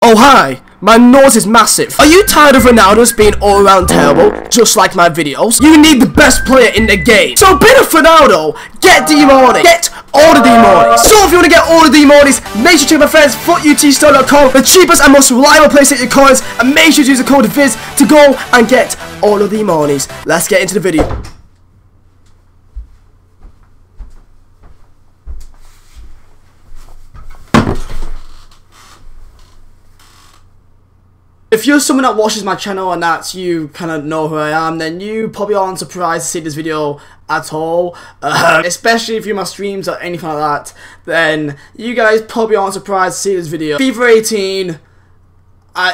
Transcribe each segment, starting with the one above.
Oh hi, my nose is massive. Are you tired of Ronaldo's being all around terrible, just like my videos? You need the best player in the game. So being a Ronaldo, get D-Money. Get all the D-Money. So if you want to get all the D-Monies, make sure to check my friends footutstore.com, the cheapest and most reliable place to get your coins, and make sure to use the code Vizeh to go and get all of the D-Monies. Let's get into the video. If you're someone that watches my channel and that you kind of know who I am, then you probably aren't surprised to see this video at all. Especially if you're my streams or anything like that, then you guys probably aren't surprised to see this video. FIFA 18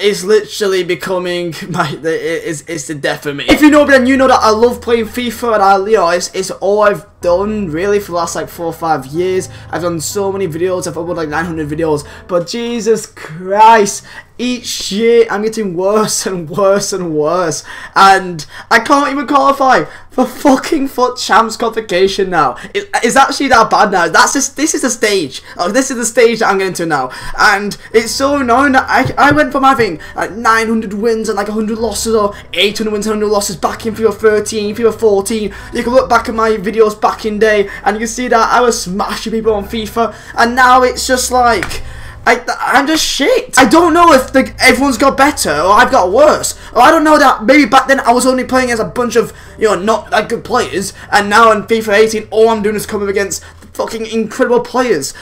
is literally becoming it's the death of me. If you know me, then you know that I love playing FIFA, and it's all I've done really for the last like 4 or 5 years. I've done so many videos. I've uploaded like 900 videos, but Jesus Christ, each year I'm getting worse and worse and worse, and I can't even qualify for fucking FUT Champs qualification now. It's actually that bad now. This is the stage. This is the stage that I'm getting to now, and it's so annoying that I went from having like 900 wins and like 100 losses, or 800 wins and 100 losses back in FIFA 13, FIFA 14. You can look back at my videos back in day, and you can see that I was smashing people on FIFA, and now it's just like I'm just shit. I don't know if everyone's got better or I've got worse, or I don't know that maybe back then I was only playing as a bunch of, you know, not that good players, and now in FIFA 18 all I'm doing is coming against fucking incredible players.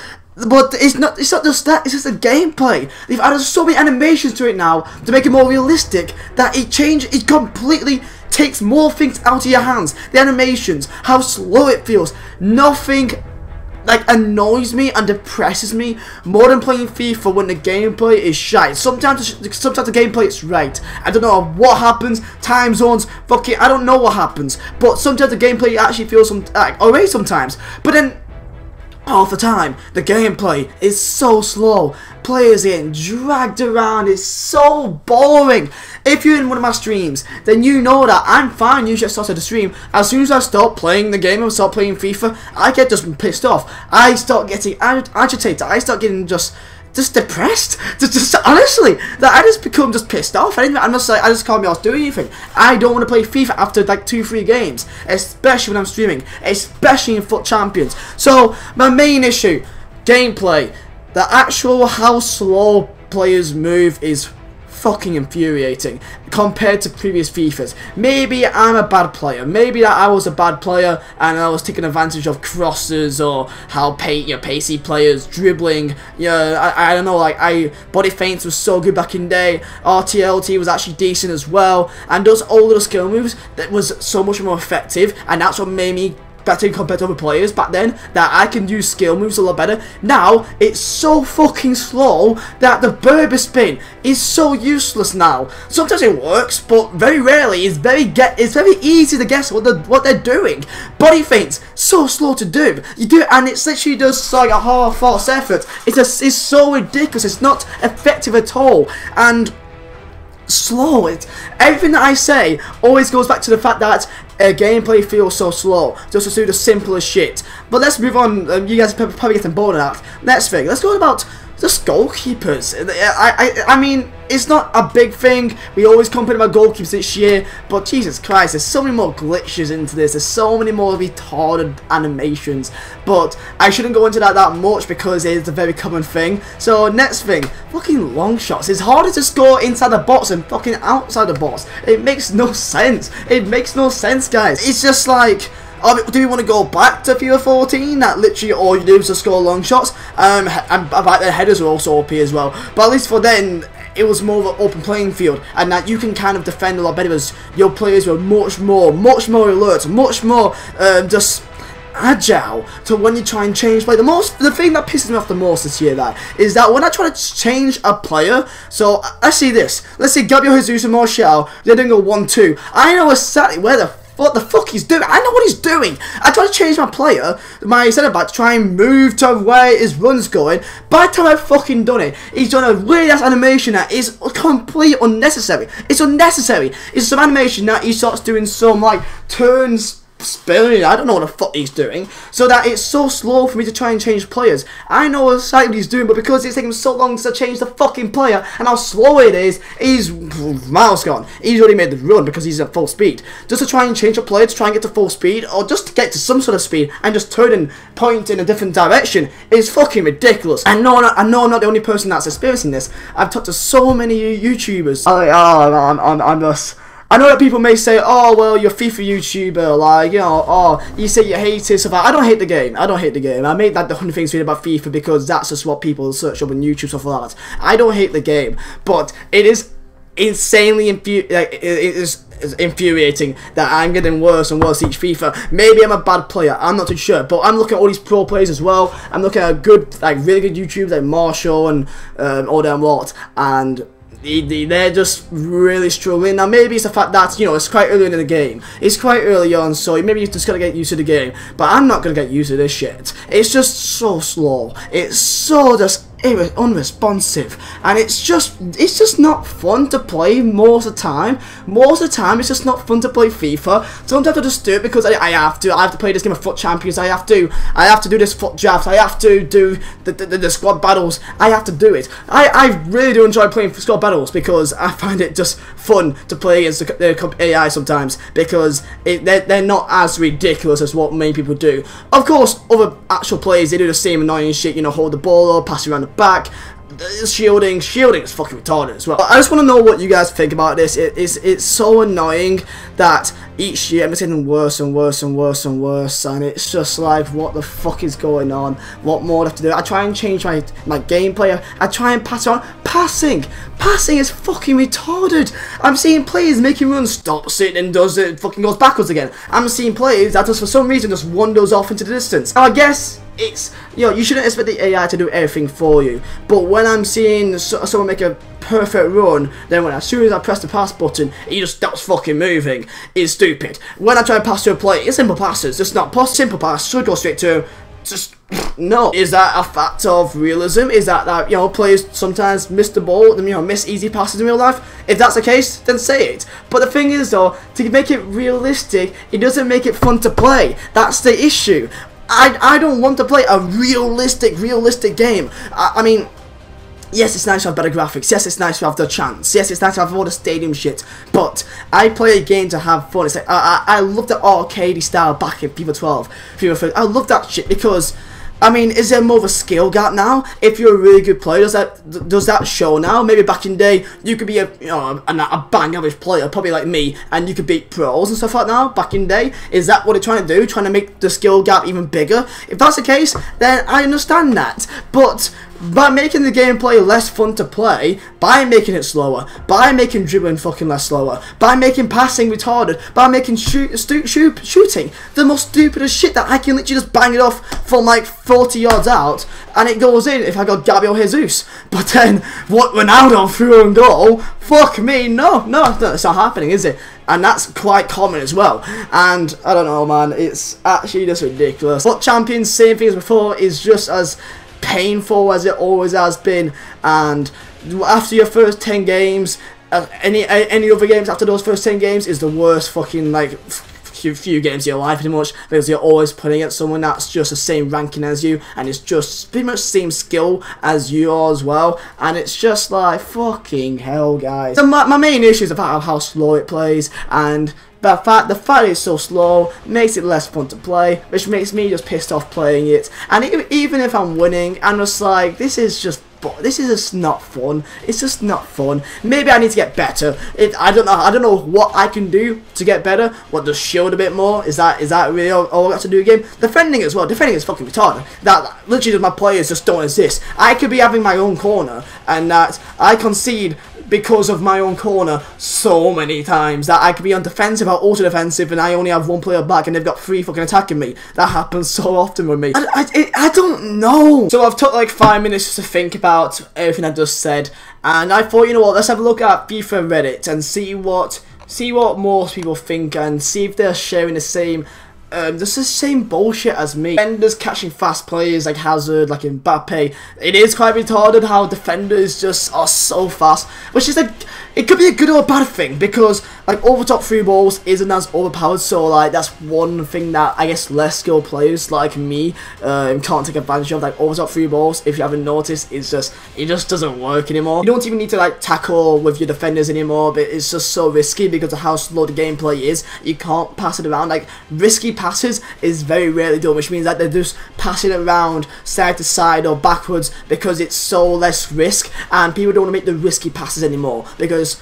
But it's not just that, it's just the gameplay. They've added so many animations to it now to make it more realistic that it completely takes more things out of your hands. The animations, how slow it feels, nothing like annoys me and depresses me more than playing FIFA when the gameplay is shite. Sometimes the gameplay is right. I don't know what happens, time zones, fucking I don't know what happens. But sometimes the gameplay actually feels alright sometimes. But then half the time the gameplay is so slow. Players getting dragged around. It's so boring. If you're in one of my streams, then you know that I'm fine. Usually I start the stream. As soon as I stop playing the game and start playing FIFA, I get just pissed off. I start getting agitated. I start getting just depressed. Just honestly, that I just become just pissed off. I just can't be asked to do anything. I don't want to play FIFA after like 2-3 games, especially when I'm streaming, especially in FUT Champions. So my main issue, gameplay. The actual how slow players move is fucking infuriating compared to previous FIFAs. Maybe I'm a bad player. Maybe that I was a bad player and I was taking advantage of crosses, or how pacey players dribbling. I don't know. Like body feints was so good back in the day. RTLT was actually decent as well, and those older skill moves that was so much more effective, and that's what made me better compared to other players back then, that I can use skill moves a lot better. Now it's so fucking slow that the Berber spin is so useless now. Sometimes it works, but very rarely. It's very easy to guess what they're doing. Body feints so slow to do. You do it and it's literally just like a half-forced effort. It's so ridiculous. It's not effective at all, and slow. Everything that I say always goes back to the fact that gameplay feels so slow, just to do the simplest shit. But let's move on. You guys are probably getting bored of that. Next thing, let's go about just goalkeepers. I mean, it's not a big thing. We always complain about goalkeepers this year, but Jesus Christ, there's so many more glitches into this. There's so many more retarded animations. But I shouldn't go into that much because it's a very common thing. So next thing, fucking long shots. It's harder to score inside the box than fucking outside the box. It makes no sense. It makes no sense, guys. It's just like, do we want to go back to FIFA 14? That literally all you do is to score long shots. And back then headers were also OP as well. But at least for then, it was more of an open playing field, and that you can kind of defend a lot better because your players were much more alert, much more just agile to when you try and change play. The thing that pisses me off the most this year is that when I try to change a player, so let's see this. Let's see Gabriel Jesus and Martial, they're doing a 1-2. I know exactly what the fuck he's doing. I know what he's doing. I try to change my player, my centre back, to try and move to where his run's going. By the time I've fucking done it, he's done a weird ass animation that is completely unnecessary. It's unnecessary. It's some animation that he starts doing some like turns spilling. I don't know what the fuck he's doing. So that it's so slow for me to try and change players. I know exactly what he's doing, but because it's taking him so long to change the fucking player and how slow it is, he's miles gone. He's already made the run because he's at full speed. Just to try and change a player to try and get to full speed, or just to get to some sort of speed and just turn and point in a different direction is fucking ridiculous. I know I'm not the only person that's experiencing this. I've talked to so many YouTubers. I'm just. I know that people may say, oh, well, you're a FIFA YouTuber, like, you know, oh, you say you hate it, stuff like that. I don't hate the game. I don't hate the game. I made that the 100 things video about FIFA because that's just what people search up on YouTube, stuff like that. I don't hate the game, but it is insanely infuriating that I'm getting worse and worse each FIFA. Maybe I'm a bad player, I'm not too sure, but I'm looking at all these pro players as well. I'm looking at good, like, really good YouTubers like Marshall and all them lot, and they're just really struggling. Now maybe it's the fact that, you know, it's quite early in the game. It's quite early on, so maybe you just gotta get used to the game. But I'm not gonna get used to this shit. It's just so slow. It's so just unresponsive, and it's just not fun to play most of the time. Most of the time, it's just not fun to play FIFA. Sometimes I just do it because I have to play this game of Foot Champions. I have to do this foot drafts. I have to do the squad battles. I have to do it. I really do enjoy playing squad battles because I find it just fun to play against the AI sometimes, because they're not as ridiculous as what many people do. Of course, other actual players, they do the same annoying shit, you know, hold the ball up, pass it around the back, shielding is fucking retarded as well. But I just want to know what you guys think about this. It's so annoying that each year I'm getting worse and worse and worse and worse, and it's just like, what the fuck is going on? What more do I have to do? I try and change my gameplay. I try and pass on. Passing is fucking retarded. I'm seeing players making runs, stop sitting and does it, fucking goes backwards again. I'm seeing players that just for some reason just wanders off into the distance. Now, I guess it's, you know, you shouldn't expect the AI to do everything for you, but when I'm seeing someone make a perfect run, then as soon as I press the pass button, he just stops fucking moving, it's stupid. When I try to pass to a player, it's simple passes, just not simple pass, should go straight to him. Just no. Is that a fact of realism? Is that you know, players sometimes miss the ball, you know, miss easy passes in real life? If that's the case, then say it. But the thing is though, to make it realistic, it doesn't make it fun to play. That's the issue. I don't want to play a realistic game. I mean, yes, it's nice to have better graphics. Yes, it's nice to have the chance. Yes, it's nice to have all the stadium shit. But I play a game to have fun. It's like I love the arcadey style back in FIFA 12, FIFA 13. I love that shit because, I mean, is there more of a skill gap now? If you're a really good player, does that show now? Maybe back in the day, you could be a bang average player, probably like me, and you could beat pros and stuff like that now. Back in the day, is that what they're trying to do? Trying to make the skill gap even bigger? If that's the case, then I understand that. But by making the gameplay less fun to play, by making it slower, by making dribbling fucking less slower, by making passing retarded, by making shooting the most stupidest shit that I can literally just bang it off from like 40 yards out and it goes in if I got Gabriel Jesus. But then what Ronaldo threw and goal, fuck me, no, it's not happening, is it? And that's quite common as well. And I don't know, man, it's actually just ridiculous. But Champions, same thing as before, is just as painful as it always has been. And after your first 10 games, any other games after those first 10 games is the worst fucking like few games of your life pretty much, because you're always putting at someone that's just the same ranking as you, and it's just pretty much the same skill as you are as well, and it's just like, fucking hell, guys. So my main issue is about how slow it plays, and the fact it's so slow makes it less fun to play, which makes me just pissed off playing it. And even if I'm winning, I'm just like, this is just not fun. It's just not fun. Maybe I need to get better. I don't know what I can do to get better. What, just shield a bit more? Is that really all I got to do again? Defending as well. Defending is fucking retarded. That literally my players just don't exist. I could be having my own corner, and that I concede because of my own corner so many times that I could be on defensive or auto defensive and I only have one player back and they've got 3 fucking attacking me. That happens so often with me. I don't know. So I've took like 5 minutes just to think about everything I just said, and I thought, you know what, let's have a look at FIFA Reddit and see what most people think and see if they're sharing the same this is the same bullshit as me. Defenders catching fast players like Hazard, like Mbappe. It is quite retarded how defenders just are so fast, which is like, it could be a good or a bad thing, because like over top through balls isn't as overpowered, so like that's one thing that I guess less skilled players like me can't take advantage of. Like over top through balls, if you haven't noticed, it just doesn't work anymore. You don't even need to like tackle with your defenders anymore, but it's just so risky because of how slow the gameplay is. You can't pass it around. Like risky passes is very rarely done, which means that they're just passing it around side to side or backwards because it's so less risk, and people don't want to make the risky passes anymore because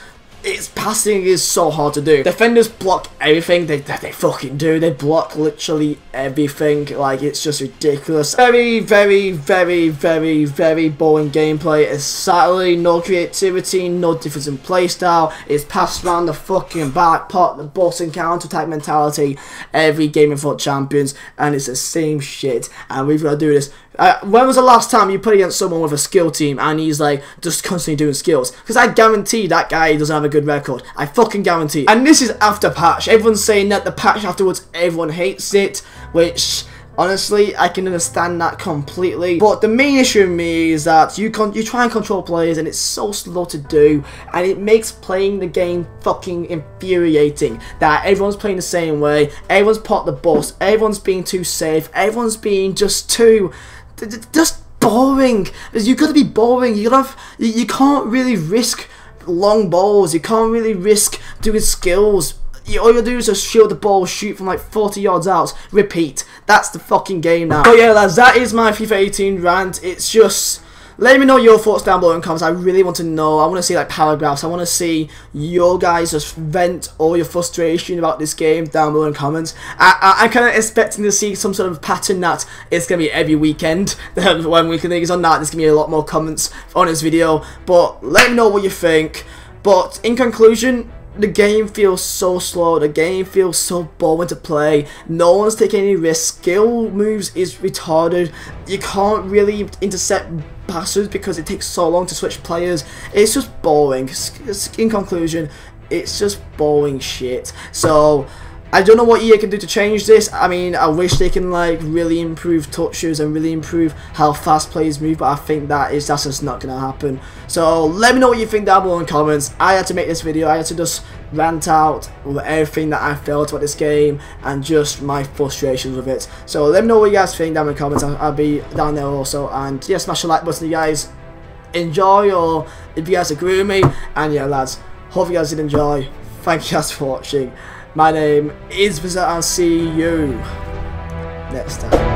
passing is so hard to do. Defenders block everything. They fucking do. They block literally everything. Like, it's just ridiculous. Very, very, very, very, very boring gameplay. It's sadly no creativity, no difference in playstyle. It's passed around the fucking back, pot the bus and counter-attack mentality. Every game in FUT Champions, and it's the same shit. And we've got to do this. When was the last time you put against someone with a skill team and he's like just constantly doing skills? Because I guarantee that guy doesn't have a good record. I fucking guarantee. And this is after patch. Everyone's saying that the patch afterwards, everyone hates it, which honestly I can understand that completely. But the main issue with me is that you try and control players and it's so slow to do, and it makes playing the game fucking infuriating. That everyone's playing the same way, everyone's pot the bus, everyone's being too safe, everyone's being just too boring. You gotta be boring. You can't really risk long balls. You can't really risk doing skills. All you do is just shield the ball, shoot from like 40 yards out, repeat. That's the fucking game now. But yeah, lads, that is my FIFA 18 rant. It's just, let me know your thoughts down below in comments. I really want to know. I want to see like paragraphs. I want to see your guys just vent all your frustration about this game down below in comments. I'm kind of expecting to see some sort of pattern that it's going to be every weekend. When Weekend League is on that, there's going to be a lot more comments on this video. But let me know what you think. But in conclusion, the game feels so slow, the game feels so boring to play, no one's taking any risks, skill moves is retarded, you can't really intercept passes because it takes so long to switch players. It's just boring. In conclusion, it's just boring shit. So I don't know what EA can do to change this. I mean, I wish they can like really improve touches and really improve how fast players move, but I think that's just not gonna happen. So let me know what you think down below in comments. I had to make this video. I had to just rant out with everything that I felt about this game and just my frustrations with it. So let me know what you guys think down in the comments. I'll be down there also. And yeah, smash the like button if you guys enjoy, or if you guys agree with me. And yeah, lads, hope you guys did enjoy. Thank you guys for watching. My name is Vizeh, and I'll see you next time.